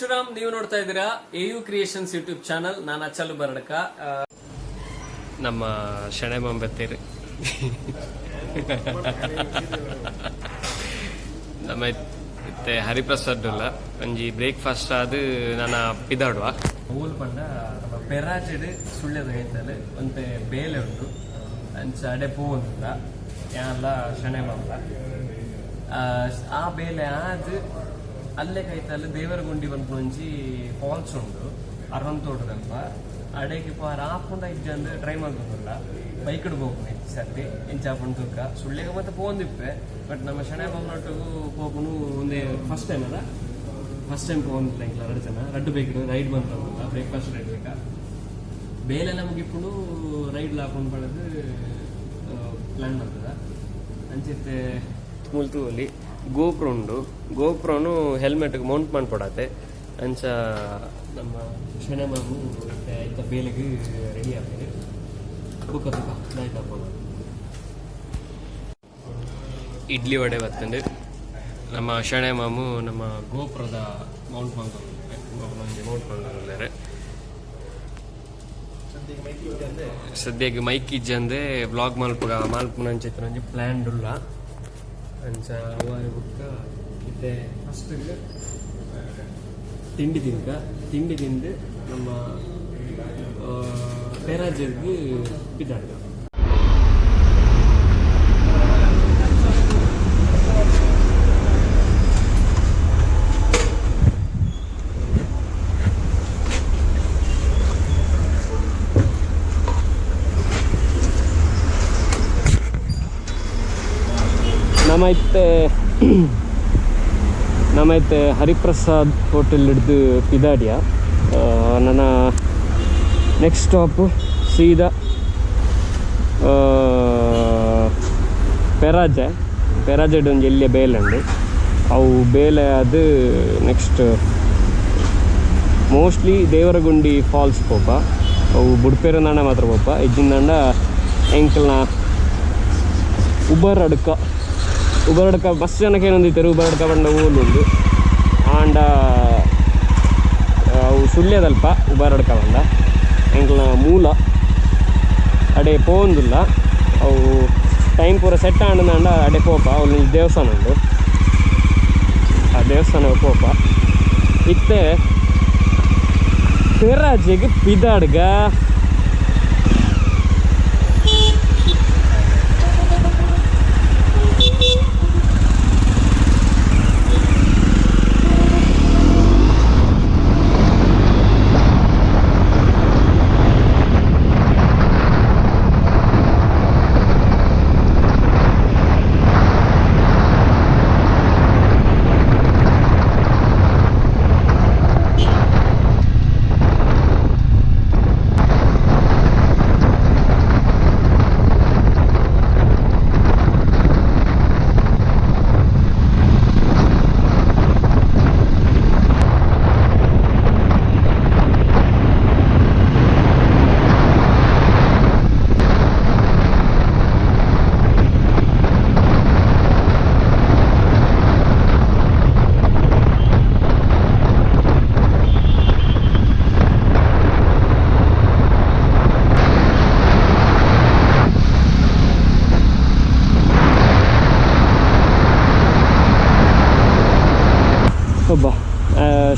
ಶಿವರಾಮ್, ನೀವು ನೋಡ್ತಾ ಇದ್ದೀರಾ AU ಕ್ರಿಯೇಷನ್ಸ್ ಯೂಟ್ಯೂಬ್ ಚಾನಲ್. ನಾನು ಅಚಲ್ ಉಬರಡ್ಕ. ನಮ್ಮ ಶೆಣೈ ಬಂಬತ್ತೀರಿ ನಮ್ಮ ಇತ್ತೆ ಹರಿಪ್ರಸಾದ್ ಒಂಜಿ ಬ್ರೇಕ್ಫಾಸ್ಟ್ ಅದು ನನ್ನ ಪಿದಾಡುವ ಊಲ್ ಪಂಡ ನಮ್ಮ ಪೆರಾಜೆಡ್ ಸುಳ್ಯದ ಕೈತಲ್ಲಿ ಒಂತೆ ಬೇಲೆ ಉಂಟು ಅಂಚ ಅಡೆ ಪೂ ಉಂಟ ಯಾನ್ಲ ಶೆಣೈ ಬಂಬ ಆ ಬೇಲೆ ಆದ್ ಅಲ್ಲೇ ಕೈತಲ್ಲಿ ದೇವರಗುಂಡಿ ಬಂದು ಒಂಜಿ ಫಾಲ್ಸ್ ಉಂಡು ಅರಂತೋಟದಲ್ಪ ಅಡೆಗೆ ಪಾರ ಆಪುಂಡ ಇಜ್ಜಂದು ಟ್ರೈ ಮಾಡ್ಕೊಂಡಲ್ಲ ಬೈಕಡ್ ಹೋಗ್ನಿ ಸರ್ತಿ ಇಂಚಾಪುಂಡು ತುಕ್ಕ ಸುಳ್ಳಿಗೆ ಮತ್ತೆ ಪೋಂದಿಪ್ಪೆ ಬಟ್ ನಮ್ಮ ಶೆಣೈ ಬಂಬನೊಟ್ಟಿಗೂ ಹೋಗುನು ಒಂದೇ ಫಸ್ಟ್ ಟೈಮ್ ಅಲ್ಲ ಫಸ್ಟ್ ಟೈಮ್ ಪೋಂದಿಲ್ಲ ಇಂಕ್ಲ 2 ಜನ ರಡ್ಡು ಬೈಕಡು ರೈಡ್ ಬಂತಲ್ಲ ಬ್ರೇಕ್ಫಾಸ್ಟ್ ರೈಡ್ ಬೇಕಾ ಬೇಲೆ ನಮಗೆ ಇಪ್ಪುಡು ರೈಡ್ ಹಾಕೊಂಡು ಬಡದು ಪ್ಲಾನ್ ಮಾಡ್ತದ ಅಂಚಿತ್ತೆ ಮುಲ್ತು ಅಲ್ಲಿ ಗೋಪ್ರ ಉಂಡು ಗೋಪ್ರನು ಹೆಲ್ಮೆಟ್ಗೆ ಮೌಂಟ್ ಮಾಡ್ಕೊಡತ್ತೆ ಅಂಚ ನಮ್ಮ ಶೆಣೈ ಮಾಮು ಆಯ್ತ ಬೇಲೆಗೆ ರೆಡಿ ಆಗ್ತದೆ ಬುಕ್ಕ ತುಕ ಆಯ್ತಪ್ಪ ಇಡ್ಲಿ ವಡೆ ಬರ್ತಂಡು ನಮ್ಮ ಶೆಣೈ ಮಾಮು ನಮ್ಮ ಗೋಪುರದ ಮೌಂಟ್ ಮಾಡ್ಕೊಂಡಿದ್ದಾರೆ ಸದ್ಯಕ್ಕೆ ಮೈಕ್ ಇಜ್ಜಂದೆ ವ್ಲಾಗ್ ಮಾಲ್ಪುನ ಚಿತ್ರ ಪ್ಲಾನ್ ಉಲ್ಲ ಅಂಚ ಅವಾರು ಬುಕ್ಕ ಇತ್ತೆ ಫಸ್ಟ್ ತಿಂಡಿ ತಿಂದು ನಮ್ಮ ಪೆರಾಜೆರ್ಗೆ ಪಿದಾಡ ನಮ್ಮೈತೆ ಹರಿಪ್ರಸಾದ್ ಹೋಟೆಲ್ ಹಿಡ್ದು ಪಿದಾಡಿಯ ನನ್ನ ನೆಕ್ಸ್ಟ್ ಸ್ಟಾಪು ಸೀದಾ ಪೆರಾಜೆಡ್ ಒಂದು ಎಲ್ಲಿಯ ಬೇಲೆ ಉಂಡು ಅವು ಬೇಲೆ ಅದು ನೆಕ್ಸ್ಟ್ ಮೋಸ್ಟ್ಲಿ ದೇವರಗುಂಡಿ ಫಾಲ್ಸ್ ಪೋಪ ಅವು ಬುಡ್ಪೇರನಾಂಡ ಮಾತ್ರ ಪೋಪ ಇಜ್ಜಿಂದಾಂಡ ಎಂಕಲ್ನ ಉಬರಡ್ಕ ಬಸ್ ಜನಕ್ಕೆ ಏನೊಂದಿತ್ತಾರೆ ಉಬರಡ್ಕ ಬಂಡ ಊಲುಂಡು ಆಂಡ ಅವು ಸುಳ್ಯದಲ್ಪ ಉಬರಡ್ಕ ಬಂಡ ಎಂಕ್ಲ ಮೂಲ ಅಡೆ ಪೋಂದುಲ್ಲ ಅವು ಟೈಮ್ ಪೂರ ಸೆಟ್ ಆಂಡ ಅಡೆ ಪೋಪ ಅವ್ಲು ದೇವಸ್ಥಾನ ಉಂಡು ಆ ದೇವಸ್ಥಾನ ಪೋಪ ಇತ್ತೆ ಪೆರಾಜೆಗೆ ಪಿದಾಡ್ಗ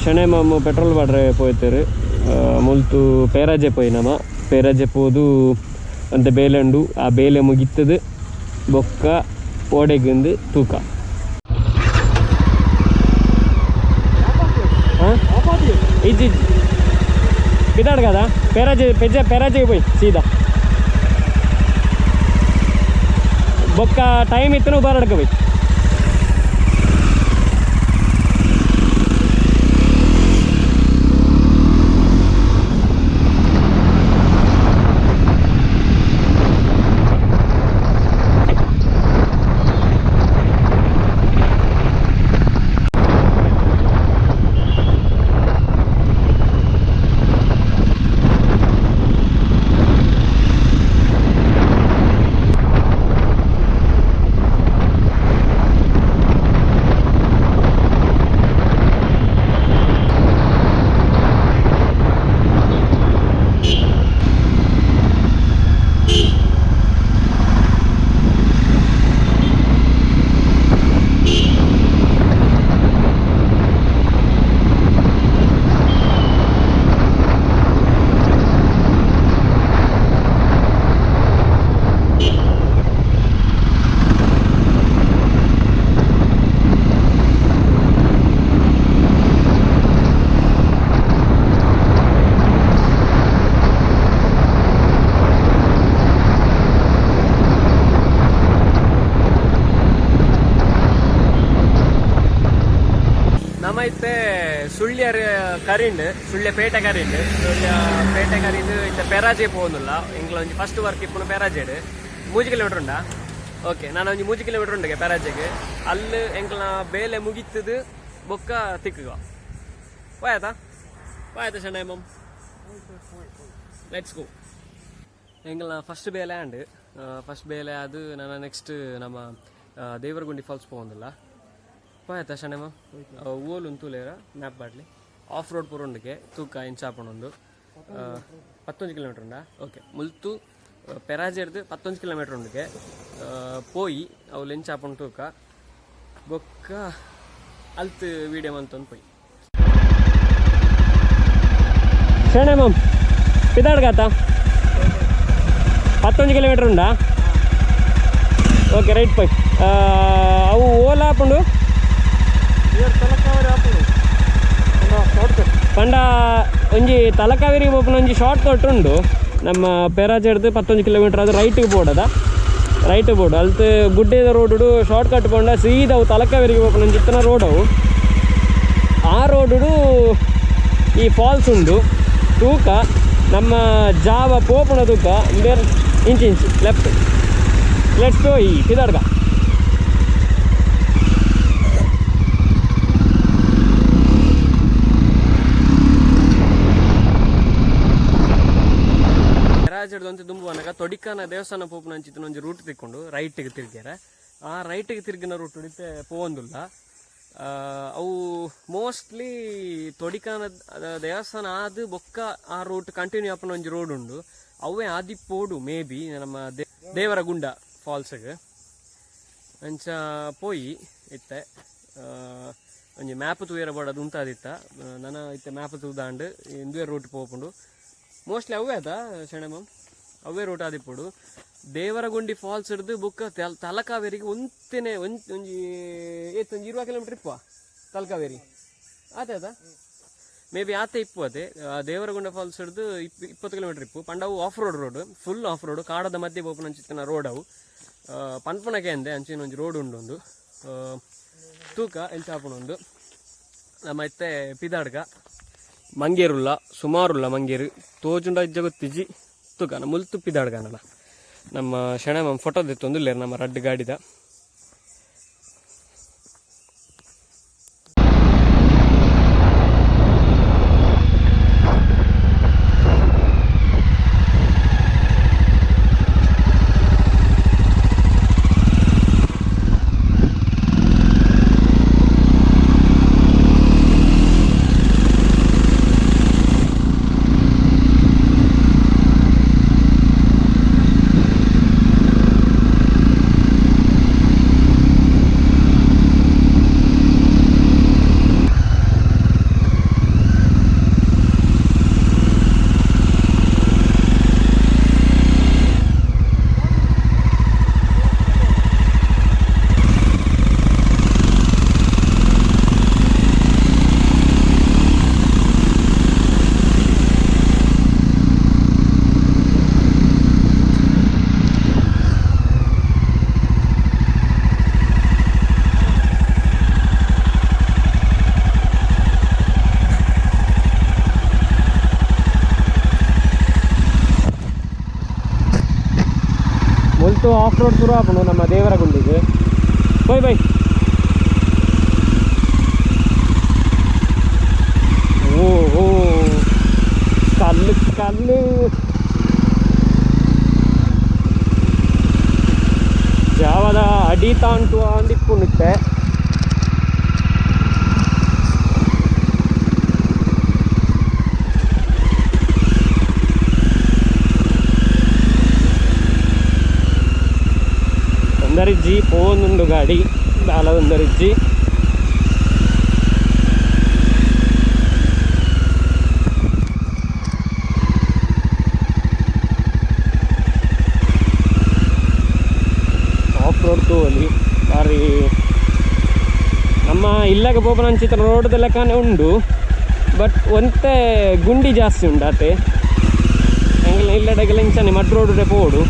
ಶೆಣೈ ಮಾಮು ಪೆಟ್ರೋಲ್ ಬಾಡ್ರೆ ಪೋಯ್ತೇರು ಮುಲ್ತು ಪೇರಾಜೆ ಪೋಯ್ನಮ ಪೇರಾಜೆ ಪೋದು ಅಂತ ಬೇಲೆ ಉಂಡು ಆ ಬೇಲೆ ಮುಗಿತ್ತದು ಬೊಕ್ಕ ಓಡೆಗಂದು ತೂಕ ಇಜ್ಜಿ ಪಿದಾಡ್ కదా ಪೆರಾಜೆಗೆ పోయి సీదా బొక్క టైం ఇత్తను ఉబారడ్క పోయి ಸುಳ್ಯ ಕರಿಂಡ್ ಸುಳ್ಯ ಪೇಟೆ ಕರಿಂಡ್ ಸುಳ್ಯ ಪೇಟೆ ಕರಿಂಡ್ ಇತ್ತ ಪೆರಾಜೆ ಪೋನುಲ್ಲ ಎಂಗ್ಲ ಒಂಜಿ ಫಸ್ಟ್ ವರ್ಕ್ ಇಪ್ಪುನು ಪೆರಾಜೆಡ್ 3 ಕಿಲೋಮೀಟರ್ ಉಂಡಾ ಓಕೆ ನಾನು ಒಂಜಿ 3 ಕಿಲೋಮೀಟರ್ ಉಂಡೆ ಪೆರಾಜೆಗೆ ಅಲ್ಲಿ ಎಂಗ್ಲ ಬೇಲೆ ಮುಗಿತದು ಬೊಕ್ಕ ತಿಕ್ಕುಗ ಪಾಯತ ಶನೈ ಮಮ್ ಲೆಟ್ಸ್ ಗೋ ಎಂಗ್ಲ ಫಸ್ಟ್ ಬೇಲೆ ಆಂಡ್ ಫಸ್ಟ್ ಬೇಲೆ ಅದು ನಾನು ನೆಕ್ಸ್ಟ್ ನಮ್ಮ ದೇವರಗುಂಡಿ ಫಾಲ್ಸ್ ಪೋಂದಿಲ್ಲ ಪಾಯತ ಶನೈ ಮಮ್ ಓಲ್ ಉಂತುಲೇರ ಮ್ಯಾಪ್ ಬಾಡ್ಲಿ ಆಫ್ ರೋಡ್ ಪೂರೊಂಡಿಗೆ ತೂಕ ಇಂಚಾಪಣೊಂದು 11 ಕಿಲೋಮೀಟರ್ ಉಂಡಾ ಓಕೆ ಮುಲ್ತು ಪೆರಾಜೆರ್ದು 11 ಕಿಲೋಮೀಟರ್ ಉಂಡಿಗೆ ಪೋಯಿ ಅವು ಲೆಂಚಾಪಣ ತೂಕ ಬೊಕ್ಕ ಅಲ್ತ್ ವೀಡಿಯೋ ಮಂತೊಂದು ಪೋಯಿ ಶರಣೆ ಮಮ್ ಪಿದಾಡ್ಗಾತ 11 ಕಿಲೋಮೀಟರ್ ಉಂಡಾ ಓಕೆ ರೈಟ್ ಪೋಯ್ ಅವು ಓಲಾ ಹಾಕೊಂಡು ಪಂಡ ಒಂಜಿ ತಲಕಾವೇರಿಗೆ ಹೋಗ್ಕೊಂಡು ಒಂಜಿ ಶಾರ್ಟ್ ಕಟ್ ಉಂಡು ನಮ್ಮ ಪೆರಾಜೆಡ್ದು 11 ಕಿಲೋಮೀಟರ್ ಅದು ರೈಟಿಗೆ ಬೋಡದ ರೈಟ್ ಬೋರ್ಡು ಅಲ್ತು ಗುಡ್ಡೆದ ರೋಡು ಶಾರ್ಟ್ ಕಟ್ ಪಂಡ ಸೀದಾ ಅವು ತಲಕಾವೇರಿಗೆ ಹೋಗ್ಕೊಂಡು ಒಂಜಿ ಇತ್ತನ ರೋಡ್ ಅವು ಆ ರೋಡು ಈ ಫಾಲ್ಸ್ ಉಂಡು ತೂಕ ನಮ್ಮ ಜಾವ ಪೋಪುಣ ತೂಕ ಬೇರೆ ಇಂಚ್ ಲೆಫ್ಟ್ ಲೆಟ್ಸ್ ಗೋ ಈ ಪಿದಾಡ್ಗ ಪೆರಾಜೆಡ್ದು ತುಂಬ ಅನ್ನಾಗ ತೊಡಿಕಾನ ದೇವಸ್ಥಾನ ಪೋಪುನ ಅಂಚಿತ್ತಿನ ಒಂಜಿ ರೂಟ್ ತಿಕ್ಕೊಂಡು ರೈಟಿಗೆ ತಿರ್ಗ್ಯಾರ ಆ ರೈಟಿಗೆ ತಿರ್ಗಿನ ರೂಟ್ ಹಿಡಿತೆ ಪೋವಂದಿಲ್ಲ ಅವು ಮೋಸ್ಟ್ಲಿ ತೊಡಿಕಾನ ದೇವಸ್ಥಾನ ಆದ ಬೊಕ್ಕ ಆ ರೂಟ್ ಕಂಟಿನ್ಯೂ ಆಪನ ಒಂಜಿ ರೋಡ್ ಉಂಡು ಅವೇ ಆದಿಪ್ಪೋಡು ಮೇ ಬಿ ನಮ್ಮ ದೇವರಗುಂಡ ಫಾಲ್ಸ್ಗೆ ಅಂಚ ಪೋಯಿ ಇತ್ತೆ ಒಂಜಿ ಮ್ಯಾಪ್ ತೂಯರ ಬೋಡದು ಉಂಟಾದಿತ್ತ ನನ್ನ ಇತ್ತೆ ಮ್ಯಾಪ್ ತೂದಾಂಡು ಇಂದುವೆ ರೂಟ್ ಪೋಪುಂಡು ಮೋಸ್ಟ್ಲಿ ಅವೇ ಅದ ಶೆಣಮಮ್ ಅವೇ ರೂಟ್ ಆದಿಪ್ಪೋಡು ದೇವರಗುಂಡಿ ಫಾಲ್ಸ್ ಹಿಡಿದು ಬುಕ್ಕ ತಲಕಾವೇರಿಗೆ ಒಂತೇನೆ ಒಂಜಿ 20 ಕಿಲೋಮೀಟರ್ ಇಪ್ಪ ತಲಕಾವೇರಿ ಆತ ಮೇ ಬಿ ಆತ ಇಪ್ಪು ಅದೇ ದೇವರಗುಂಡ ಫಾಲ್ಸ್ ಹಿಡಿದು 20 ಕಿಲೋಮೀಟರ್ ಇಪ್ಪು ಪಂಡವು off road full off road ಕಾಡದ ಮಧ್ಯೆ ಬೋಪನ ಅಂಚಿತ್ತಿನ ರೋಡ್ ಅವು ಪನ್ಪನಕ್ಕೆ ಅಂದೆ ಅಂಚಿನ ಒಂಜಿ ರೋಡ್ ಉಂಡು ಒಂದು ತೂಕ ಎಂಚಾಪುಣೊಂದು ನಮ್ಮ ಇತ್ತೆ ಪಿದಾಡ್ಗ ಮಂಗೇರುಲ್ಲ ಸುಮಾರುಲ್ಲ ಮಂಗೇರು ತೋಜುಂಡ ಇಜ್ಜ ಗೊತ್ತಿಜ್ಜಿ ತೂಕ ಮುಲ್ತು ಪಿದಾಡ್ಗ ನನ್ನ ನಮ್ಮ ಶೆಣೆ ಫೋಟೋ ತೆತ್ತೊಂದುಲ್ಲೇರು ನಮ್ಮ ರಡ್ಡ್ ಗಾಡಿದ ಆಫ್ ರೋಡ್ ಶುರು ಹಾಕೊಂಡು ನಮ್ಮ ದೇವರಗುಂಡಿಗೆ ಬೈ ಓ ಕಲ್ಲು ಜಾವದ ಅಡಿತಾ ಉಂಟು ಅಂದಿಪ್ಪುಂಡುತ್ತೆ ಒಂದರಿಜ್ಜಿ ಪೋನುಂಡು ಗಾಡಿ ಬಾಲ ಒಂದರಿಜ್ಜಿ ಆಫ್ ರೋಡ್ ತೋಲಿ ಬಾರಿ ನಮ್ಮ ಇಲ್ಲಾಗ ಪೋಪನ ಅಂಚಿತ್ರ ರೋಡ್ದ ಲೆಕ್ಕನೇ ಉಂಡು ಬಟ್ ಒಂತೆ ಗುಂಡಿ ಜಾಸ್ತಿ ಉಂಡು ಆತೆ ಎಂಗೆಲ್ಲ ಇಲ್ಲಡೆಗೆಲ್ಲ ಇಂಚಾನೆ ಮಡ್ ರೋಡ್ ಪೋಡು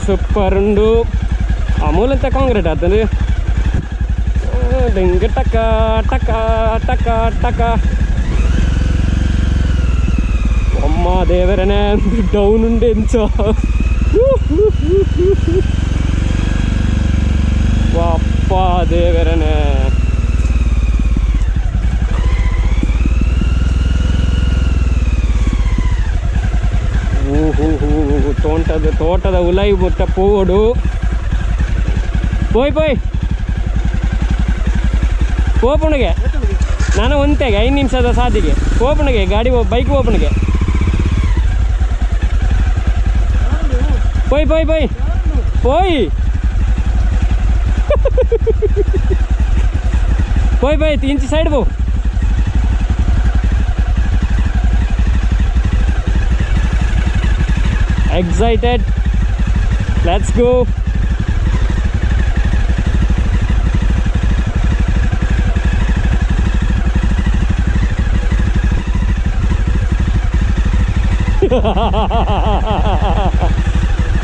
ಸೂಪರ್ ಉಂಡು ಆ ಮೂಲಂತ ಕಾಂಕ್ರೀಟ್ ಆಗ್ತದೆ ಡೆಂಗ್ ಟಕ ಟಕ ಟಕ ಟಕ ಅಮ್ಮ ದೇವರನೇ ಡೌನ್ ಉಂಡೆ ಎಂಚೋ ಅಪ್ಪ ದೇವರನೇ ತೋಟದ ಉಲೈ ಮುಟ್ಟ ಪೋಡು ಪೋಯ್ ಓಪನ್ಗೆ ನಾನು ಒಂತೆಗೆ 5 ನಿಮಿಷದ ಸಾಧಿಗೆ ಓಪನ್ಗೆ ಗಾಡಿ ಬೈಕ್ ಓಪನ್ಗೆ ಪೋಯ್ 3 ಇಂಚ್ ಸೈಡ್ ಬೋ excited, let's go.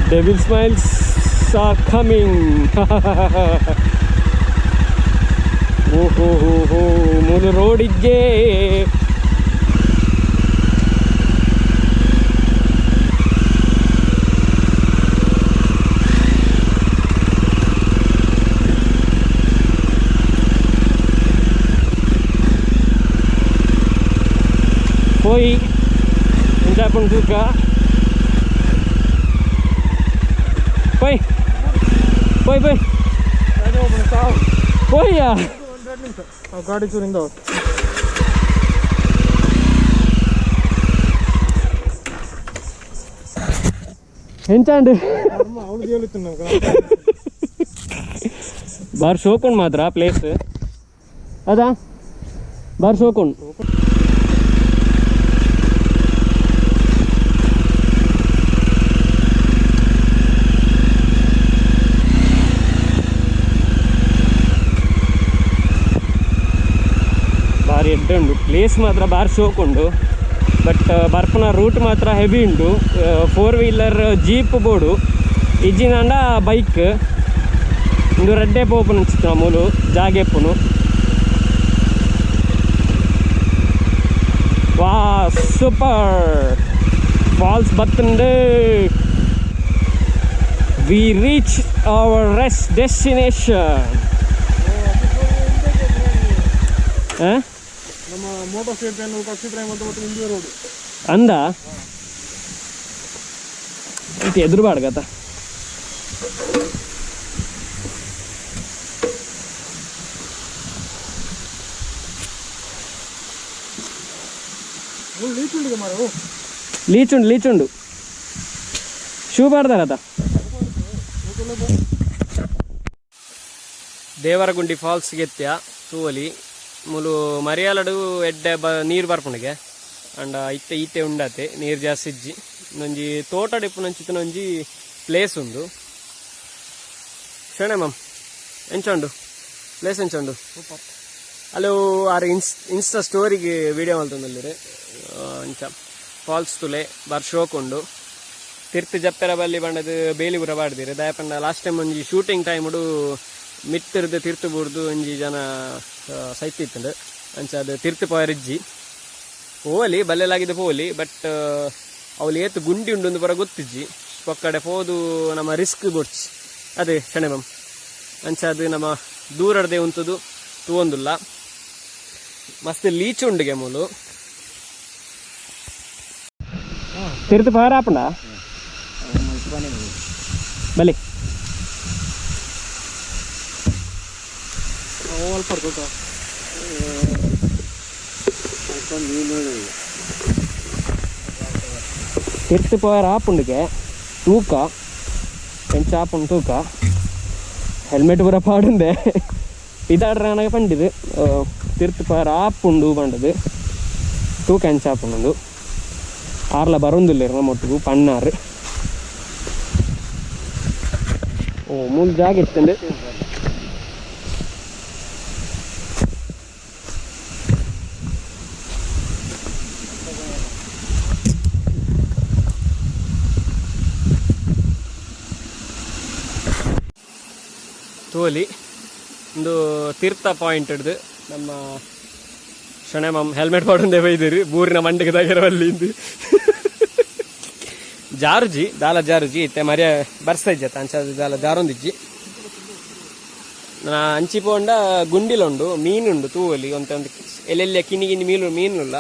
Devil smiles are coming. Mulu road igge poi minta pun juga poi aduh mana tahu poi ya gaadi churinda enchandi avulu jelutunnavu kada bar shokon matra place ada bar shokon ಉಂಟು place ಮಾತ್ರ ಬಾರಿ ಶೋಕ್ ಉಂಡು but ಬರ್ಪನ root ಮಾತ್ರ heavy ಉಂಟು 4-wheeler jeep ಬೋಡು ಇಜ್ಜಿನಾಂಡ bike ಇಂದು ರೆಡ್ಡೆ ಪೋಪುನು ಉಂಚಿತ್ತು ಮೂಲು ಜಾಗೆಪ್ಪುನು ವಾ ಸೂಪರ್ ಫಾಲ್ಸ್ ಬತ್ತುಂಡು we reach our rest destination ನಮ್ಮ ಮೋಟರ್ ಸೈಕಲ್ ಕಕ್ಷಿತ್ರ ಮತ್ತು ಇಂಡಿಯಾ ರೋಡ್ ಅಂದ ಇದು ಎದುರುಬಾಡು ಗತ లీచుండు ಶೂ ಬಾಡ್ದಾರತ ದೇವರಗುಂಡಿ ಫಾಲ್ಸ್ಗೆ ಎತ್ತ್ಯ ತೂವಲಿ ಮುಲು ಮರಿಯಾಲಡು ಎಡ್ಡೆ ನೀರು ಬರ್ಪುಣಿಗೆ ಅಂಡ ಇತ್ತೆ ಉಂಡತೆ ನೀರು ಜಾಸ್ತಿ ಇಜ್ಜಿ ಒಂಜಿ ತೋಟ ಡಿಪ್ಪುನಂಚಿತ್ತಿನ ಒಂಜಿ ಪ್ಲೇಸ್ ಉಂಡು ಶಣೆ ಮಮ್ ಎಂಚುಂಡು ಪ್ಲೇಸ್ ಎಂಚುಂಡು ಅಲ್ಲೂ ಆರು ಇನ್ಸ್ಟಾ ಸ್ಟೋರಿಗೆ ವಿಡಿಯೋ ಮಲ್ತೊಂದಲ್ಲಿರಿ ಇಂಚ ಫಾಲ್ಸ್ ತುಲೆ ಬಾರ್ ಶೋಕ್ ಉಂಡು ತಿರ್ತು ಜಪ್ಪೆರ ಬಲ್ಲಿ ಬಂಡದು ಬೇಲಿಪುರ ಬಾಡ್ದಿರಿ ದಯಪಂಡ ಲಾಸ್ಟ್ ಟೈಮ್ ಒಂಜಿ ಶೂಟಿಂಗ್ ಟೈಮುಡು ಮಿತ್ತಿರ್ದು ತಿರ್ತು ಬುಡ್ದು ಒಂಜಿ ಜನ ಸೈತಿತ್ತಂಡು ಅಂಚ ಅದು ತಿರ್ತು ಪೋಯರಿಜ್ಜಿ ಪೋಲಿ ಬಲ್ಲೆಲಾಗಿದ್ದು ಪೋಲಿ ಬಟ್ ಅವಳು ಏತು ಗುಂಡಿ ಉಂಡು ಪರ ಗೊತ್ತಿಜ್ಜಿ ಪಕ್ಕಡೆ ಪೋದು ನಮ್ಮ ರಿಸ್ಕ್ ಬೊಡ್ಚಿ ಅದೇ ಶಣೆಮಂ ಅಂಚ ಅದು ನಮ್ಮ ದೂರಡ್ದೆ ಉಂತದು ತೂವೊಂದುಲ್ಲ ಮಸ್ತ್ ಲೀಚ್ ಉಂಡಿಗೆ ಮೂಲು ತಿರ್ತು ಪೋಯರ ಆಪಂಡ ಬಲಿ ತಿರ್ತು ಪೋಯರ ಆಪುಂಡಿಗೆ ತೂಕ ಎಂಚಾಪುಂಡು ತೂಕ ಹೆಲ್ಮೆಟ್ ಪೂರ ಪಾಡುಂದೆ ಇದಾಡ್ರೆ ಪಂಡಿದು ತಿರ್ತು ಪೋಯರ ಆಪುಂಡು ಪಂಡದು ತೂಕ ಎಂಚಾಪುಂಡು ಆರ್ಲ ಬರೊಂದುಲ್ಲೇರು ನಮ್ಮೊಟ್ಟಿಗೂ ಪಣ್ಣಾರು ಓ ಮೂಲು ಜಾಗ ಇತ್ತಂಡು ತೂವಲಿ ಒಂದು ತೀರ್ಥ ಪಾಯಿಂಟ್ ಹಿಡ್ದು ನಮ್ಮ ಶಣೆ ಮಮ್ಮ ಹೆಲ್ಮೆಟ್ ಪಾಡೊಂದೇ ಬೈದಿರಿ ಬೂರಿನ ಮಂಡಿಗೆ ತಗಿರವಲ್ಲಿ ಜಾರುಜಿ ದಾಲ ಜಾರುಜಿ ಇತ್ತೆ ಮರ್ಯ ಬರ್ಸ್ತಾ ಇಜ್ಜ ಅಂಚ ದಾಲ ಜಾರೊಂದಿಜ್ಜಿ ನಾ ಅಂಚಿ ಪೋಂಡ ಗುಂಡಿಲುಂಡು ಮೀನುಂಡು ತೂವಲಿ ಒಂದು ಎಲ್ಲೆಲ್ಲ ಕಿನಿ ಕಿನಿ ಮೀನುಲ್ಲ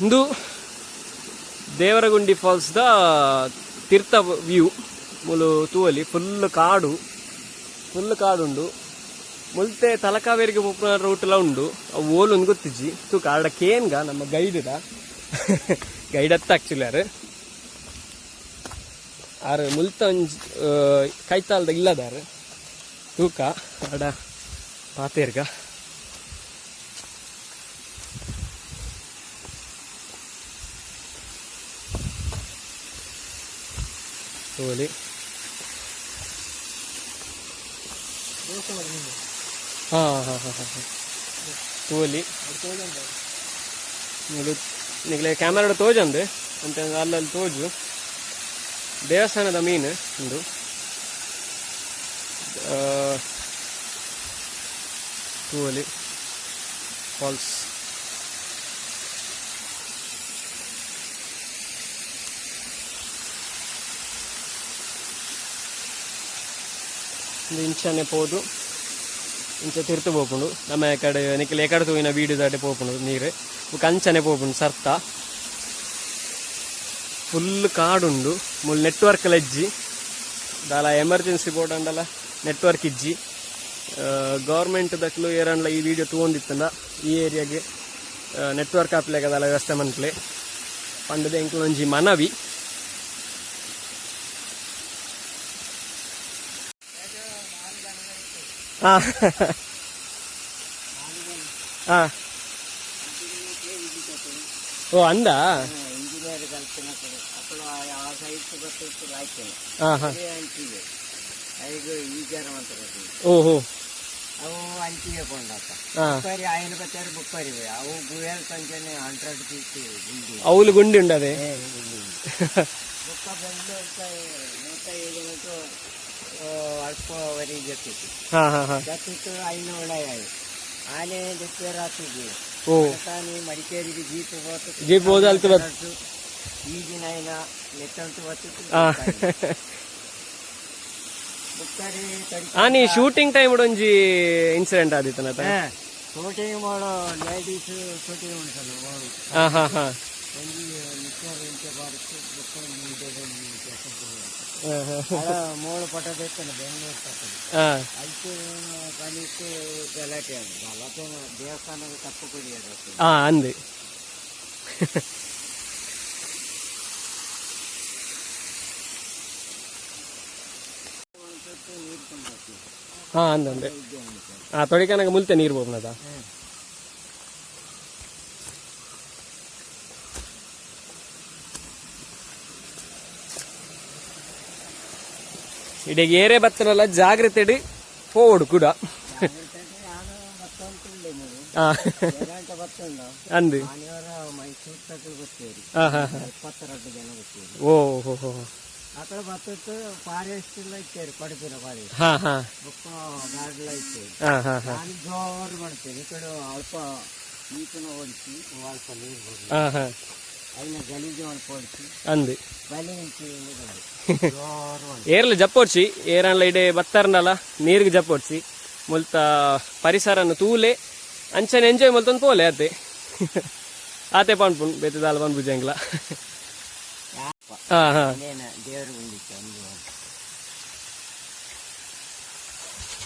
ಒಂದು ದೇವರಗುಂಡಿ ಫಾಲ್ಸ್ ದ ತೀರ್ಥ ವ್ಯೂ ಮುಲು ತೂವಲಿ ಫುಲ್ ಕಾಡುಂಡು ಮುಲ್ತೆ ತಲಕಾವೇರಿಗೆ ಪೋಪುನ ರೂಟ್ಲ ಉಂಡು ಅವು ಓಲೊಂದು ಗೊತ್ತಿಜ್ಜಿ ತೂಕ ಆಡ ಕೇನ್ಗ ನಮ್ಮ ಗೈಡ್ ಅತ್ತ ಆಕ್ಚುಲಿ ಆರು ಮುಲ್ತ ಒಂಜಿ ಕೈತಾಲ್ದ ಇಲ್ಲದಾರು ತೂಕ ಆಡ ಪಾತೇರ್ಗ ತೋಲಿ ತೋಲಿ ನಿಗಲೆ ಕ್ಯಾಮರಾ ತೋಜಂದು ಅಂತ ಅಲ್ಲಲ್ಲಿ ತೋಜು ದೇವಸ್ಥಾನದ ಮೀನು ಒಂದು ತೂವಲಿ ಫಾಲ್ಸ್ ಇಂಚನೆ ಪೋದು ಇಂಚ ತಿರ್ತು ಪೋಪುಂಡು ನಮ್ಮ ಕಡೆ ನಿಖಿಲ್ ಎಕಡೆ ತೂವಿನ ವೀಡಿಯೋ ದಾಟಿ ಪೋಪುಂಡು ನೀರು ಕಂಚನೆ ಪೋಪುಂಡು ಸರ್ತ ಫುಲ್ ಕಾಡುಂಡು ಮುಲ್ ನೆಟ್ವರ್ಕ್ ಇಜ್ಜಿ ದಾಲ ಎಮರ್ಜೆನ್ಸಿ ಬೋರ್ಡ್ ಅಂಡಲ್ಲ ನೆಟ್ವರ್ಕ್ ಇಜ್ಜಿ ಗೌರ್ಮೆಂಟ್ ದಕ್ಲು ಏರಣ್ಣ ಈ ವಿಡಿಯೋ ತಗೊಂಡಿತ್ತಂದ ಈ ಏರಿಯಾಗೆ ನೆಟ್ವರ್ಕ್ ಆಪ್ಲೆಗ ದಾಲ ವ್ಯವಸ್ಥೆ ಮನ್ಪ್ಲೆ ಪಂಡದ ಎಂಕ್ಲೊಂಜಿ ಮನವಿ ಓ ಅಂದ ಓಹೋ ಅವು ಅಂಚಿಗೆ ಕೊಂಡಾತ ఆయన పెట్టారు 30 అవు గుయల్ సంచనే 150 అవులు గుండి ఉండదే ಬುಕ್ಕ ಬಂದು 150 ಅಲ್ಪ ವರಿ ಜತ್ತಿತ್ತು ಜತ್ತಿತ್ತು ಐನ ಒಳ್ಳೆಯ ಆನೆ ದೆತ್ತರಾತಿಗೆ ಓ ತಾನಿ ಮಡಿಕೇರಿಗೆ ಜೀಪ್ ಹೋದಲ್ತು ಈಗಿನ ಐನ ಲೆಕ್ಕಂತು ಬತ್ತಿತ್ತು ನೀ ಶೂಟಿಂಗ್ ಟೈಮ್ ಒಂಜಿ ಇನ್ಸಿಡೆಂಟ್ ಆದಿತ್ತನ ಶೂಟಿಂಗ್ ಮಾಡೋ ಲೇಡೀಸ್ ಶೂಟಿಂಗ್ ಉಂಟಲ್ಲ ಮೂಳು ಪಟ ಬೇಕಲ್ಲ ಬೆಂಗಳೂರು ಅದಕ್ಕೆ ಕಲಿತು ಗಲಾಟೆ ದೇವಸ್ಥಾನದ ತಪ್ಪು ಕುಡಿಯೋದು ಅಂದೆ ಅಂದೆ ತೊಡಿಕನಾಗ ಮುಲ್ತೆ ನೀರು ಬೋಗ್ನದ ಇಡೀ ಏರೆ ಬತ್ತನಲ್ಲ ಜಾಗ್ರತೆ ಪೋಡು ಕೂಡ ಅಂದು ಓ ಹೋ అక్కడ బతుకు ఫారెస్ట్ లో ఇచ్చారు పడిపోయిన ఫారెస్ట్ గార్డులో ఇచ్చారు దాని జోరు పడుతుంది ఇక్కడ అల్ప ఈతను ఓడిచి అల్ప నీరు అయిన గలీజు పొడిచి అంది బలించి ಏರ್ಲು ಜಪ್ಪೊಡ್ಸಿ ಏರನ್ಲ ಇಡೆ ಬತ್ತಾರನಲ್ಲ ನೀರಿಗೆ ಜಪ್ಪೊಡ್ಸಿ ಮುಲ್ತ ಪರಿಸರನ್ನು ತೂಲೆ ಅಂಚನೆ ಎಂಜಾಯ್ ಮುಲ್ತೊಂದು ಪೋಲೆ ಅತ್ತೆ ಆತೆ ಪನ್ಪುಣ್ ಬೇತದಾಲ ಪನ್ಪುಜಂಗ್ಲ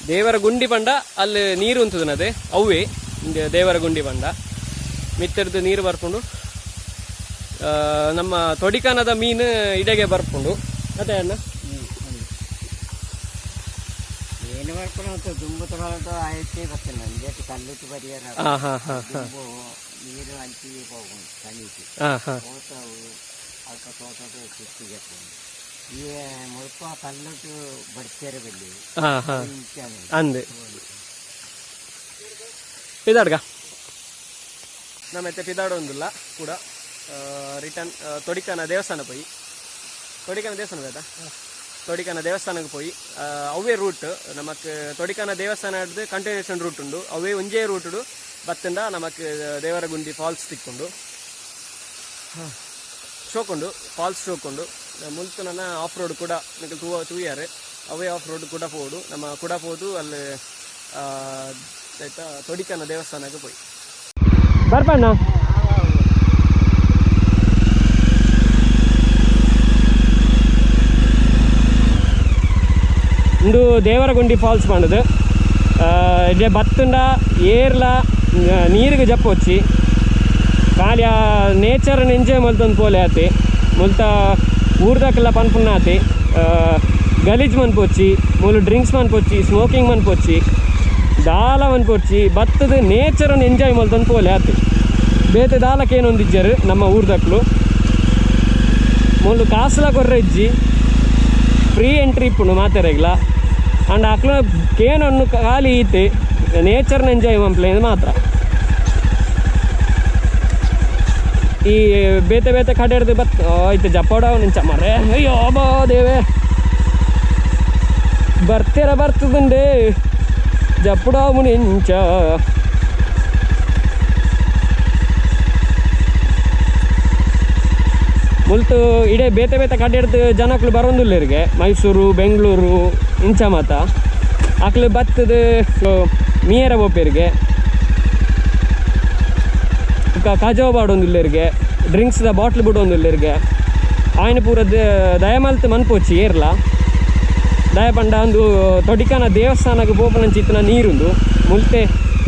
ದೇವರಗುಂಡಿ ಪಂಡ ಅಲ್ಲಿ ನೀರು ಉಂತದನದೆ ಅವೇ ದೇವರಗುಂಡಿ ಪಂಡ ಮಿತ್ತರದ್ದು ನೀರು ಬರ್ಕೊಂಡು ನಮ್ಮ ತೊಡಿಕಾನದ ಮೀನು ಇಡೆಗೆ ಬರ್ಕೊಂಡು ಅದೇ ಅಣ್ಣ ಏನು ಬರ್ಕೊಂಡು ದುಂಬು ತಗೊಳ್ಳೋದು ಆಯ್ತು ಬರ್ತೇನೆ ನನಗೆ ಕಲ್ಲಿಟ್ಟು ಬರಿಯಾರ ನೀರು ಹಂಚಿಗೆ ಹೋಗೋದು ಕಲಿತು ಅಲ್ಪ ತೋಟದ ಸುತ್ತಿಗೆ ಈ ಮುಳುಪ ಕಲ್ಲಿಟ್ಟು ಬಡ್ತಾರೆ ಬಲ್ಲಿ ಅಂದೆ ಪಿದಾಡ್ಗ ನಮ್ಮತ್ತೆ ಪಿದಾಡೊಂದಿಲ್ಲ ಕೂಡ ರಿಟರ್ನ್ ತೊಡಿಕನ ದೇವಸ್ಥಾನ ಪೋಯಿ ತೊಡಿಕನ ದೇವಸ್ಥಾನ ಆಯ್ತಾ ತೊಡಿಕನ ದೇವಸ್ಥಾನಕ್ಕೆ ಪೋಯಿ ಅವೇ ರೂಟ್ ನಮಕ್ ತೊಡಿಕನ ದೇವಸ್ಥಾನ ಹಿಡ್ದು ಕಂಟಿನ್ಯೂಷನ್ ರೂಟ್ ಉಂಡು ಅವೇ ಒಂಜೇ ರೂಟ್ ಬತ್ತಂಡ ನಮಕ್ ದೇವರಗುಂಡಿ falls ತಿಕ್ಕೊಂಡು ಶೋಕೊಂಡು falls ಶೋಕೊಂಡು ಮುಲ್ತು none of road ಕೂಡ ನಿಮಗೆ ತೂಯಾರೆ ಅವೇ ಆಫ್ ರೋಡ್ ಕೂಡ ಪೋಡು ನಮ್ಮ ಕೂಡ ಪೋದು ಅಲ್ಲಿ ಆಯ್ತಾ ತೊಡಿಕನ ದೇವಸ್ಥಾನಕ್ಕೆ ಪೋಯಿ ಬರ್ಬಣ್ಣ ಇಂದು ದೇವರಗುಂಡಿ ಫಾಲ್ಸ್ ಮಾಡೋದು ಇದೇ ಬತ್ತುಂಡ ಏರ್ಲ ನೀರಿಗೆ ಜಪ್ಪ వచ్చి ಖಾಲಿ ಆ ನೇಚರ್ನ ಎಂಜಾಯ್ ಮಲ್ತೊಂದು ಪೋಲೆ ಆತಿ ಮುಲ್ತ ಊರ್ದಕ್ಕೆಲ್ಲ ಪನ್ಪುಣ್ಣ ಆತಿ ಗಲೀಜ್ ಮನ್ಪೊಚ್ಚಿ ಮೂಲು ಡ್ರಿಂಕ್ಸ್ ಮನ್ಪೊಚ್ಚಿ ಸ್ಮೋಕಿಂಗ್ ಮನ್ಪೊಚ್ಚಿ ದಾಲ ಮನ್ಪೊಚ್ಚಿ ಬತ್ತದ ನೇಚರನ್ನು ಎಂಜಾಯ್ ಮಲ್ತೊಂದು ಪೋಲೆ ಆತಿ ಬೇತೆ ದಾಲಕ್ಕೆ ಏನೊಂದಿಜ್ಜರು ನಮ್ಮ ಊರ್ದಕ್ಲು ಮೂಲು ಕಾಸಲ ಕೊರ್ರೆ ಇಜ್ಜಿ ಫ್ರೀ ಎಂಟ್ರಿ ಇಪ್ಪುಂಡು ಮಾತೆರೆಗ್ಲ ಅಂಡ್ ಅಕ್ಲ ಕೇನನ್ನು ಖಾಲಿ ಈತೆ ನೇಚರ್ನ ಎಂಜಾಯ್ ಮನ್ಪ್ಲೇದು ಮಾತ್ರ ಈ ಬೇತೆ ಬೇತೆ ಕಡೆ ಹಿಡ್ದು ಆಯ್ತು ಜಪ್ಪೋಡವ ನಿಂಚ ಮರೆ ಅಯ್ಯೋ ಬಾ ದೇವೆ ಬರ್ತದಂಡೆ ಜಪ್ಪುಡಾವು ನಿಂಚ ಮುಲ್ತು ಇಡೇ ಬೇತೆ ಬೇತೆ ಕಡೆ ಹಿಡ್ದು ಜನಕ್ಲು ಬರೋದಿಲ್ಲರಿಗೆ ಮೈಸೂರು ಬೆಂಗಳೂರು ಇಂಚ ಮಾತ ಅಕ್ಲು ಬತ್ತದ ಮೀಯರ ಬೋಪೇರಿಗೆ ಕಜಾವ್ ಬಾಡೊಂದಿಲ್ಲರಿಗೆ ಡ್ರಿಂಕ್ಸ್ದ ಬಾಟ್ಲ್ ಬಿಡೊಂದಿಲ್ಲರಿಗೆ ಆಯ್ನ ಪೂರ ದಯಮಲ್ತು ಮನ್ಪೋಚಿ ಏರ್ಲ ದಯ ಪಂಡ ಒಂದು ತೊಡಿಕನ ದೇವಸ್ಥಾನಕ್ಕೆ ಪೋಪನಂಚಿತ್ತಿನ ನೀರುಂದು ಮುಲ್ತೆ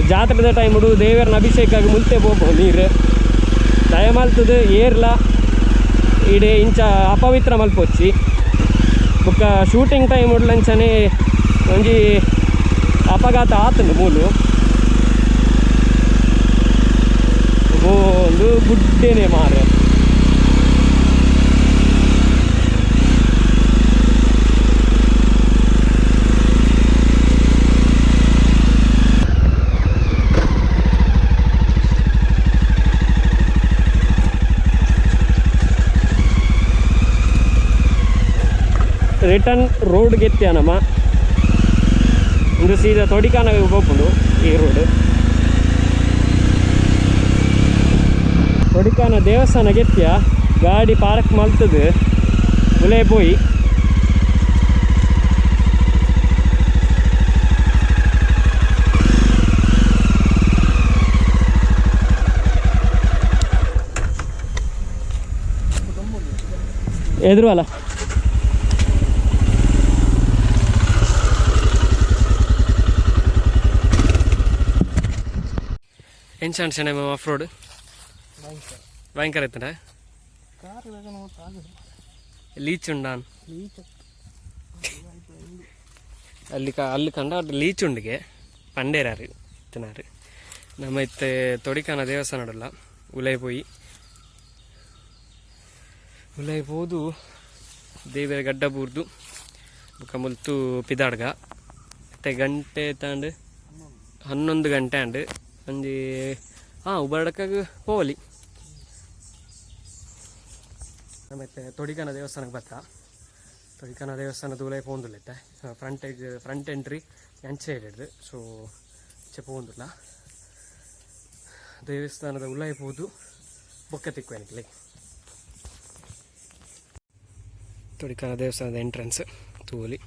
ಜಾತ್ರೆದ ಟೈಮ್ ಉಡು ದೇವರನ ಅಭಿಷೇಕ ಮುಲ್ತೆ ಪೋಪ ನೀರು ದಯಮಲ್ತದು ಏರ್ಲ ಇಡೇ ಇಂಚ ಅಪವಿತ್ರ ಮಲ್ಪೊಚ್ಚಿ ಬೊಕ್ಕ ಶೂಟಿಂಗ್ ಟೈಮ್ ಉಡ್ಲಂಚನೆ ಒಂಜಿ ಅಪಘಾತ ಆತನು ಮೂಲು ಒಂದು ಗುಡ್ಡೆನೆ ಮಾರೆ ರಿಟರ್ನ್ ರೋಡ್ಗೆ ಎತ್ಯಾನಮ್ಮ ಇಂದು ಸೀದಾ ತೊಡಿಕಾನಾಗ ಹೋಗ್ಕೊಂಡು ಈ ರೋಡ್ ತೊಡಿಕಾನ ದೇವಸ್ಥಾನ ಗೆತ್ಯ ಗಾಡಿ ಪಾರ್ಕ್ ಮಲ್ತದು ಉಲೇ ಪೋಯಿ ಎದುರು ಅಲ್ಲ ಎಂಚ ಆಫ್ ರೋಡ್ ಭಯಂಕರ ಆಯ್ತಂಡ ಲೀಚ್ ಉಂಡಾನ್ ಅಲ್ಲಿ ಕಂಡ ಲೀಚ್ ಉಂಡಿಗೆ ಪಂಡೇರಾರು ತಿನ್ನಾರು ನಮ್ಮ ಇತ್ತೆ ತೊಡಿಕಾನ ದೇವಸ್ಥಾನ ಉಡಲ್ಲ ಉಲೈ ಪೋದು ದೇವರ ಗಡ್ಡ ಬೂರ್ದು ಬುಕ್ಕ ಮುಲ್ತು ಪಿದಾಡ್ಗ ಮತ್ತೆ ಗಂಟೆ ತಾಂಡು 11 ಗಂಟೆ ಅಂಡು ಒಂಜಿ ಉಬರಡ್ಕಾಗ ಪೋವಲಿ ಮತ್ತೆ ತೊಡಿಕನ ದೇವಸ್ಥಾನಕ್ಕೆ ಬರ್ತಾ ತೊಡಿಕನ ದೇವಸ್ಥಾನದ ಉಲೈ ಪೋಂದುಲ್ಲೈತೆ ಫ್ರಂಟ್ ಎಂಟ್ರಿ ಎಂಚೆ ಹೇಳಿಡ್ದು ಸೊ ಈಚೆ ಪೋಂದುಲ್ಲ ದೇವಸ್ಥಾನದ ಉಲೈ ಪೋದು ಬೊಕ್ಕ ತಿಕ್ವೇನಿಕ್ಲಿ ತೊಡಿಕನ ದೇವಸ್ಥಾನದ ಎಂಟ್ರೆನ್ಸ್ ತೂಲಿ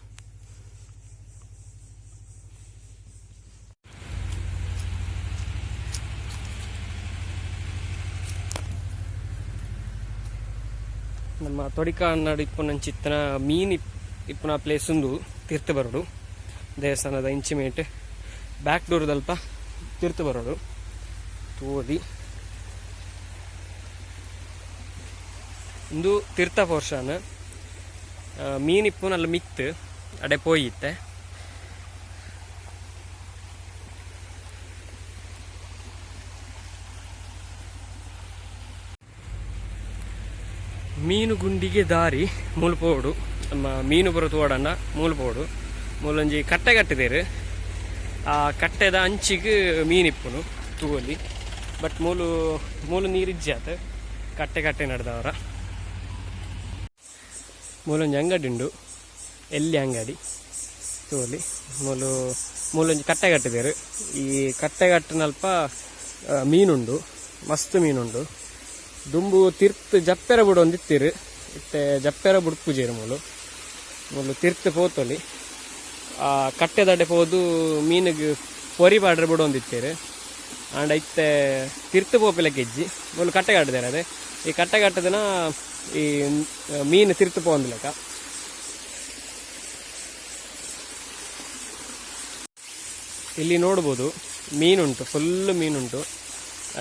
ನಮ್ಮ ತೊಡಿಕಾನ ಇಪ್ಪುನಂಚಿತ್ತಿನ ಮೀನು ಇಪ್ಪುನ ಪ್ಲೇಸ್ ಒಂದು ತೀರ್ಥ ಬರೋಡು ದೇವಸ್ಥಾನದ ಇಂಚಿಮೇಟ್ ಬ್ಯಾಕ್ ಡೋರ್ದಲ್ಪ ತೀರ್ಥ ಬರೋಡು ತೋದಿ ಒಂದು ತೀರ್ಥ ಪೋರ್ಷನ್ ಮೀನು ಇಪ್ಪುನಲ್ಲಿ ಮಿತ್ತು ಅಡೆ ಪೋಯಿತ್ತೆ ಮೀನು ಗುಂಡಿಗೆ ದಾರಿ ಮೂಲಪೋಡು ನಮ್ಮ ಮೀನು ಬರೋ ತೋಡನ್ನ ಮೂಲಪೋಡು ಮೂಲೊಂಜಿ ಕಟ್ಟೆ ಕಟ್ಟಿದೇರು ಆ ಕಟ್ಟೆದ ಅಂಚಿಗೆ ಮೀನಿಪ್ಪುನು ತೂವಲ್ಲಿ ಬಟ್ ಮೂಲು ನೀರಿಜ್ಜಾತ ಕಟ್ಟೆ ನಡೆದವರ ಮೂಲೊಂಜಿ ಅಂಗಡಿ ಉಂಡು ಎಲ್ಲಿ ಅಂಗಡಿ ತೋಲಿ ಮೂಲೊಂಜಿ ಕಟ್ಟೆ ಕಟ್ಟಿದೇರು. ಈ ಕಟ್ಟೆ ಕಟ್ಟಿನಲ್ಪ ಮೀನುಂಡು, ಮಸ್ತ್ ಮೀನುಂಡು. ದುಂಬು ತಿರ್ತ್ ಜಪ್ಪೆರ ಬುಡ ಒಂದಿತ್ತಿರು ಇತ್ತೆ ಜಪ್ಪೆರ ಬುಡ್ ಪೂಜೆರು ಮೂಲು ತಿರ್ತ್ ಪೋತೊಲಿ ಆ ಕಟ್ಟೆ ದಡ್ಡೆ ಪೋದು ಮೀನಿಗೆ ಪೊರಿ ಪಾಡ್ರೆ ಬುಡ ಒಂದಿತ್ತೇರು. ಆಂಡ ಇತ್ತೆ ತಿರ್ತ್ ಪೋಪಿಲ ಕೆಜ್ಜಿ ಮೂಲು ಕಟ್ಟೆ ಕಟ್ಟಿದಾರೆ. ಅದೇ ಈ ಕಟ್ಟೆ ಕಟ್ಟದನ ಈ ಮೀನು ತಿರ್ತ್ ಪೋಂದಿಲ್ಲಕ. ಇಲ್ಲಿ ನೋಡ್ಬೋದು ಮೀನುಂಟು, ಫುಲ್ ಮೀನುಂಟು.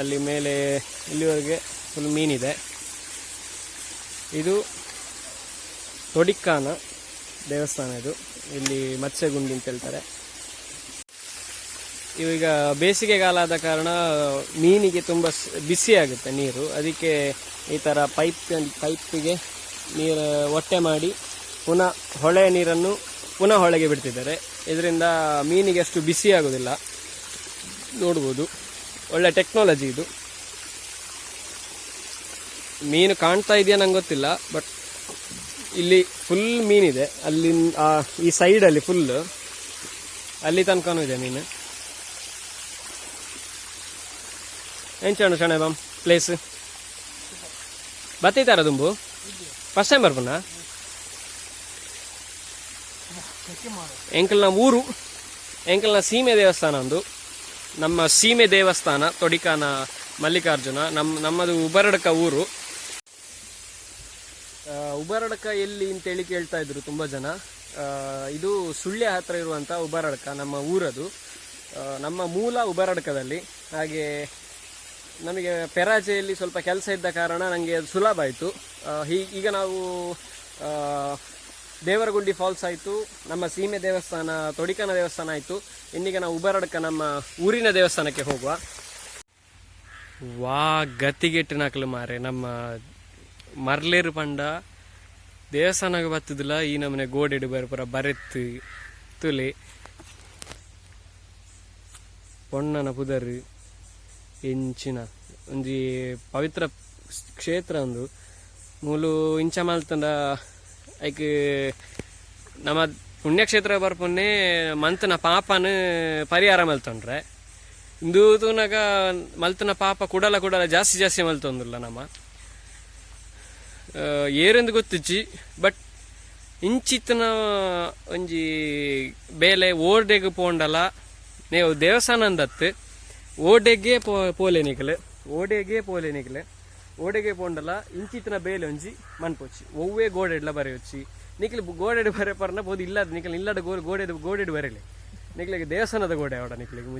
ಅಲ್ಲಿ ಮೇಲೆ ಇಲ್ಲಿವರೆಗೆ ಫುಲ್ ಮೀನಿದೆ. ಇದು ತೊಡಿಕಾನ ದೇವಸ್ಥಾನ. ಇದು ಇಲ್ಲಿ ಮತ್ಸ್ಯಗುಂಡಿ ಅಂತ ಹೇಳ್ತಾರೆ. ಈಗ ಬೇಸಿಗೆಗಾಲ ಆದ ಕಾರಣ ಮೀನಿಗೆ ತುಂಬ ಬಿಸಿ ಆಗುತ್ತೆ ನೀರು. ಅದಕ್ಕೆ ಈ ಥರ ಪೈಪಿಗೆ ನೀರು ಒಟ್ಟೆ ಮಾಡಿ ಪುನಃ ಹೊಳೆಯ ನೀರನ್ನು ಪುನಃ ಹೊಳೆಗೆ ಬಿಡ್ತಿದ್ದಾರೆ. ಇದರಿಂದ ಮೀನಿಗೆ ಅಷ್ಟು ಬಿಸಿ ಆಗೋದಿಲ್ಲ. ನೋಡ್ಬೋದು, ಒಳ್ಳೆ ಟೆಕ್ನಾಲಜಿ ಇದು. ಮೀನು ಕಾಣ್ತಾ ಇದೆಯಾ ನಂಗೆ ಗೊತ್ತಿಲ್ಲ, ಬಟ್ ಇಲ್ಲಿ ಫುಲ್ ಮೀನಿದೆ. ಅಲ್ಲಿ ಈ ಸೈಡಲ್ಲಿ ಫುಲ್ ಅಲ್ಲಿ ತನಕನೂ ಇದೆ ಮೀನು. ಎಂಚು ಶಣೆ ಬಾಮ್ ಪ್ಲೇಸ್ ಬತ್ತೈತಾರ ದುಂಬು ಫಸ್ಟ್ ಟೈಮ್ ಬರ್ಬಣ್ಣ. ಎಂಕಲ್ನ ಊರು, ಎಂಕಲ್ನ ಸೀಮೆ ದೇವಸ್ಥಾನ ಒಂದು. ನಮ್ಮ ಸೀಮೆ ದೇವಸ್ಥಾನ ತೊಡಿಕಾನ ಮಲ್ಲಿಕಾರ್ಜುನ. ನಮ್ಮದು ಉಬರಡ್ಕ ಊರು. ಉಬರಡ್ಕ ಎಲ್ಲಿ ಅಂತೇಳಿ ಕೇಳ್ತಾ ಇದ್ರು ತುಂಬ ಜನ. ಇದು ಸುಳ್ಯ ಹತ್ರ ಇರುವಂಥ ಉಬರಡ್ಕ ನಮ್ಮ ಊರದು. ನಮ್ಮ ಮೂಲ ಉಬರಡ್ಕದಲ್ಲಿ. ಹಾಗೆ ನಮಗೆ ಪೆರಾಜೆಯಲ್ಲಿ ಸ್ವಲ್ಪ ಕೆಲಸ ಇದ್ದ ಕಾರಣ ನನಗೆ ಅದು ಸುಲಭ ಆಯಿತು. ಈಗ ನಾವು ದೇವರಗುಂಡಿ ಫಾಲ್ಸ್ ಆಯಿತು, ನಮ್ಮ ಸೀಮೆ ದೇವಸ್ಥಾನ ತೊಡಿಕನ ದೇವಸ್ಥಾನ ಆಯಿತು. ಇನ್ನೀಗ ನಾವು ಉಬರಡ್ಕ ನಮ್ಮ ಊರಿನ ದೇವಸ್ಥಾನಕ್ಕೆ ಹೋಗುವ. ವಾ ಗತಿಗೆಟ್ಟು ನಾಕ್ಲು ಮಾರೆ, ನಮ್ಮ ಮರ್ಲೇರು ಪಂಡ ದೇವಸ್ಥಾನಕ್ಕೆ ಬತ್ತದಿಲ್ಲ. ಈ ನಮ್ಮನೆ ಗೋಡೆಡು ಬರ್ಪುರ ಬರೆತ್ತು ತುಲೆ ಪೊಣ್ಣನ ಪುದರು ಎಂಚಿನ ಒಂಜಿ ಪವಿತ್ರ ಕ್ಷೇತ್ರ ಒಂದು ಮೂಲು ಇಂಚ ಮಲ್ತಂಡ. ಐಕ್ ನಮ್ಮ ಪುಣ್ಯಕ್ಷೇತ್ರ ಬರ್ಪೊನ್ನೆ ಮಂತನ ಪಾಪನ ಪರಿಹಾರ ಮಲ್ತೊಂಡ್ರೆ ಇಂದು ತೂನಾಗ ಮಲ್ತನ ಪಾಪ ಕುಡಲ ಜಾಸ್ತಿ ಮಲ್ತೊಂದಿಲ್ಲ. ನಮ್ಮ ಏರೆಂದು ಗೊತ್ತಿಚ್ಚಿ, ಬಟ್ ಇಂಚಿತ್ತನ ಒಂಜಿ ಬೇಲೆ ಓಡೆಗೆ ಪೋಂಡಲ ನೀವು ದೇವಸ್ಥಾನ ಅಂದತ್ತು ಓಡೆಗೆ ಓಡೆಗೆ ಪೋಂಡಲ ಇಂಚಿತ್ತನ ಬೇಲೆ ಒಂಜಿ ಮನ್ಪೊಚ್ಚಿ ಒವ್ವೇ ಗೋಡೆಡ್ಲ ಬರೆಯೊಚ್ಚಿ ನಿಖಿಲ್ ಗೋಡೆಡು ಬರೆ ಪರ್ನ ಬೋದು ಇಲ್ಲದ ನಿಖಿಲ್ ಇಲ್ಲದ ಗೋಡೆಡು ಬರೆಯಲಿ ನಿಖಿಲಿಗೆ ದೇವಸ್ಥಾನದ ಗೋಡೆ ಅವಡ ನಿಖಿಲಿಗೆ